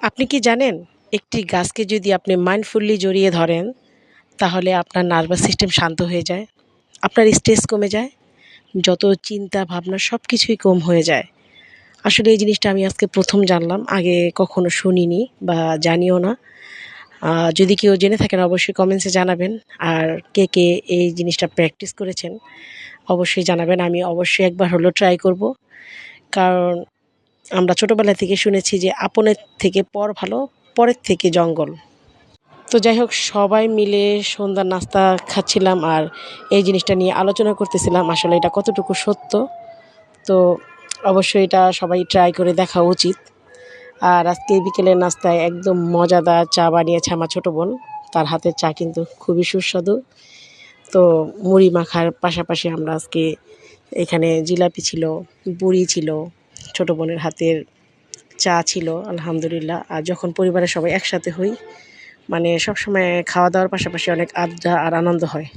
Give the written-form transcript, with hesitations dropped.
আপনি কি জানেন একটি গাছকে যদি আপনি মাইন্ডফুলি জড়িয়ে ধরেন তাহলে আপনার নার্ভাস সিস্টেম শান্ত হয়ে যায়, আপনার স্ট্রেস কমে যায়, যত চিন্তা ভাবনা সব কিছুই কম হয়ে যায়। আসলে এই জিনিসটা আমি আজকে প্রথম জানলাম, আগে কখনো শুনিনি বা জানিও না। যদি কেউ জেনে থাকেন অবশ্যই কমেন্টসে জানাবেন। আর কে কে এই জিনিসটা প্র্যাকটিস করেছেন অবশ্যই জানাবেন। আমি অবশ্যই একবার হলেও ট্রাই করব। কারণ আমরা ছোটোবেলা থেকে শুনেছি যে আপনের থেকে পর ভালো, পরের থেকে জঙ্গল। তো যাই হোক, সবাই মিলে সন্ধ্যার নাস্তা খাচ্ছিলাম আর এই জিনিসটা নিয়ে আলোচনা করতেছিলাম আসলে এটা কতটুকু সত্য। তো অবশ্যই এটা সবাই ট্রাই করে দেখা উচিত। আর আজকে বিকেলের নাস্তায় একদম মজাদার চা বানিয়েছে আমার ছোটো বোন। তার হাতের চা কিন্তু খুবই সুস্বাদু। তো মুড়ি মাখার পাশাপাশি আমরা আজকে এখানে জিলাপি ছিল, পুরি ছিল, ছোটো বোনের হাতের চা ছিল, আলহামদুলিল্লাহ। আর যখন পরিবারের সবাই একসাথে হই, মানে সবসময় খাওয়া দাওয়ার পাশাপাশি অনেক আড্ডা আর আনন্দ হয়।